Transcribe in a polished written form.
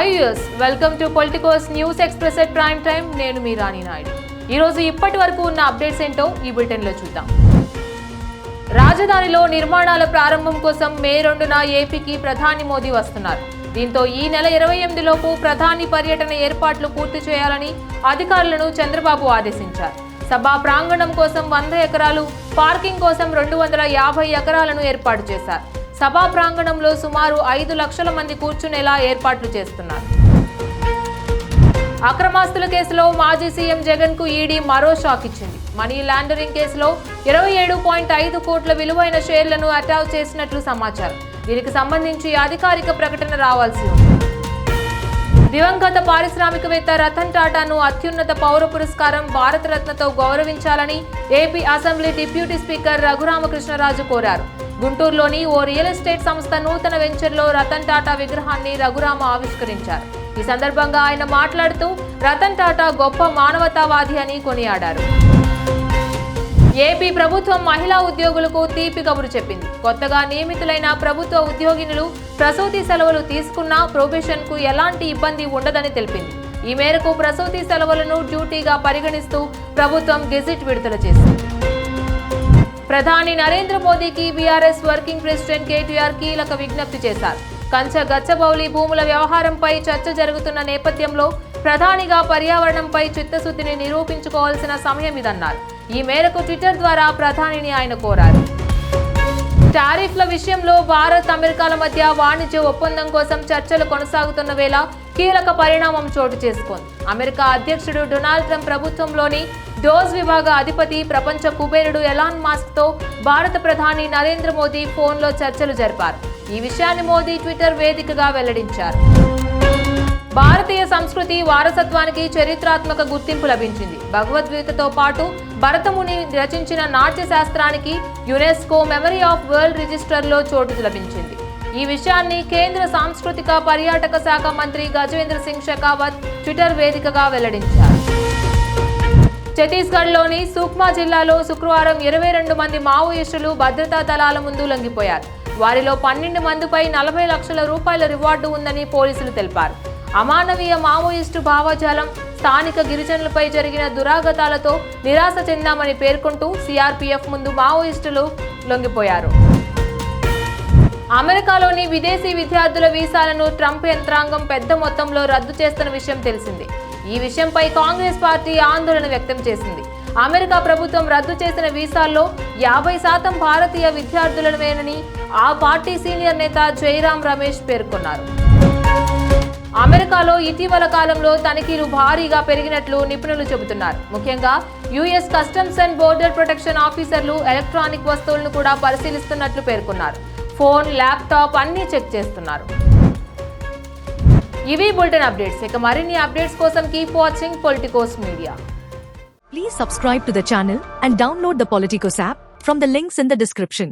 Hi use welcome to Politicos news express at prime time. నేను మీ రాణి నాయుడు. ఈరోజు ఇప్పటి వరకు ఉన్న అప్డేట్స్ ఏంటో ఈ బులెటిన్లో చూద్దాం. రాజధానిలో నిర్మాణాల ప్రారంభం కోసం మే 2న ఏపీకి ప్రధాని మోదీ వస్తున్నారు. దీంతో ఈ నెల 28లోపు ప్రధాని పర్యటన ఏర్పాట్లు పూర్తి చేయాలని అధికారులను చంద్రబాబు ఆదేశించారు. సభా ప్రాంగణం కోసం 100 ఎకరాలు, పార్కింగ్ కోసం 250 ఎకరాలను ఏర్పాటు చేశారు. సభా ప్రాంగణంలో సుమారు 5 లక్షల మంది కూర్చునేలా ఏర్పాట్లు చేస్తున్నారు. అక్రమాస్తుల కేసులో మాజీ సీఎం జగన్ కు ఈడీ మరో షాక్ ఇచ్చింది. మనీ లాండరింగ్ కేసులో 27.5 కోట్ల విలువైన షేర్లను అటాచ్ చేసినట్లు సమాచారం. దీనికి సంబంధించి అధికారిక ప్రకటన రావాల్సి ఉంది. దివంగత పారిశ్రామికవేత్త రతన్ టాటాను అత్యున్నత పౌర పురస్కారం భారతరత్నతో గౌరవించాలని AP assembly deputy speaker Raghuramakrishnaraju కోరారు. గుంటూరులోని ఓ రియల్ ఎస్టేట్ సంస్థ నూతన వెంచర్లో రతన్ టాటా విగ్రహాన్ని రఘురామ ఆవిష్కరించారు. ఈ సందర్భంగా ఆయన మాట్లాడుతూ రతన్ టాటా గొప్ప మానవతావాది అని కొనియాడారు. ఏపీ ప్రభుత్వం మహిళా ఉద్యోగులకు తీపి కబురు చెప్పింది. కొత్తగా నియమితులైన ప్రభుత్వ ఉద్యోగినులు ప్రసూతి సెలవులు తీసుకున్నా ప్రొబేషన్ కు ఎలాంటి ఇబ్బంది ఉండదని తెలిపింది. ఈ మేరకు ప్రసూతి సెలవులను డ్యూటీగా పరిగణిస్తూ ప్రభుత్వం గెజిట్ విడుదల చేసింది. ప్రధాని నరేంద్ర మోదీకి బీఆర్ఎస్ వర్కింగ్ ప్రెసిడెంట్ కేటీఆర్ కీలక విజ్ఞప్తి చేశారు. కంచ గచ్చబౌలి భూముల వ్యవహారంపై చర్చ జరుగుతున్న నేపథ్యంలో ప్రధానిగా పర్యావరణంపై చిత్తశుద్ధిని నిరూపించుకోవాల్సిన సమయం ఇదన్నారు. ఈ మేరకు ట్విట్టర్ ద్వారా ప్రధానిని ఆయన కోరారు. టారిఫ్ల విషయంలో భారత్ అమెరికాల మధ్య వాణిజ్య ఒప్పందం కోసం చర్చలు కొనసాగుతున్న వేళ కీలక పరిణామం చోటు చేసుకుంది. అమెరికా అధ్యక్షుడు డొనాల్డ్ ట్రంప్ ప్రభుత్వంలోని డోజ్ విభాగ అధిపతి ప్రపంచ కుబేరుడు ఎలాన్ మాస్క్ తో భారత ప్రధాని నరేంద్ర మోదీ ఫోన్లో చర్చలు జరిపారు. ఈ విషయాన్ని మోదీ ట్విట్టర్ వేదికగా వెల్లడించారు. భారతీయ సంస్కృతి వారసత్వానికి చరిత్రాత్మక గుర్తింపు లభించింది. భగవద్గీతతో పాటు భరతముని రచించిన నాట్య శాస్త్రానికి యునెస్కో మెమరీ ఆఫ్ వరల్డ్ రిజిస్టర్లో చోటు లభించింది. ఈ విషయాన్ని కేంద్ర సాంస్కృతిక పర్యాటక శాఖ మంత్రి గజేంద్ర సింగ్ షెకావత్ ట్విట్టర్ వేదికగా వెల్లడించారు. ఛత్తీస్గఢ్లోని సుక్మా జిల్లాలో శుక్రవారం 22 మంది మావోయిస్టులు భద్రతా దళాల ముందు లొంగిపోయారు. వారిలో 12 మందిపై 40 లక్షల రూపాయల రివార్డు ఉందని పోలీసులు తెలిపారు. అమానవీయ మావోయిస్టు భావజాలం, స్థానిక గిరిజనులపై జరిగిన దురాగతాలతో నిరాశ చెందామని పేర్కొంటూ సిఆర్పీఎఫ్ ముందు మావోయిస్టులు లొంగిపోయారు. అమెరికాలోని విదేశీ విద్యార్థుల వీసాలను ట్రంప్ యంత్రాంగం పెద్ద మొత్తంలో రద్దు చేస్తున్న విషయం తెలిసిందే. ఈ విషయంపై కాంగ్రెస్ పార్టీ ఆందోళన వ్యక్తం చేసింది. అమెరికా ప్రభుత్వం రద్దు చేసిన వీసాల్లో 50% భారతీయ విద్యార్థులమేనని ఆ పార్టీ సీనియర్ నేత జైరాం రమేష్ పేర్కొన్నారు. అమెరికాలో ఇటీవల కాలంలో తనిఖీలు భారీగా పెరిగినట్లు నిపుణులు చెబుతున్నారు. ముఖ్యంగా US customs and border protection ఆఫీసర్లు ఎలక్ట్రానిక్ వస్తువులను కూడా పరిశీలిస్తున్నట్లు పేర్కొన్నారు. ఫోన్, ల్యాప్టాప్ అన్నీ చెక్ చేస్తున్నారు. ఇవి బులెటిన్ అప్డేట్స్. ఇక మరిన్ని అప్డేట్స్ కోసం keep watching Politicos media. Please subscribe to the channel and download the Politicos app from the links in the description.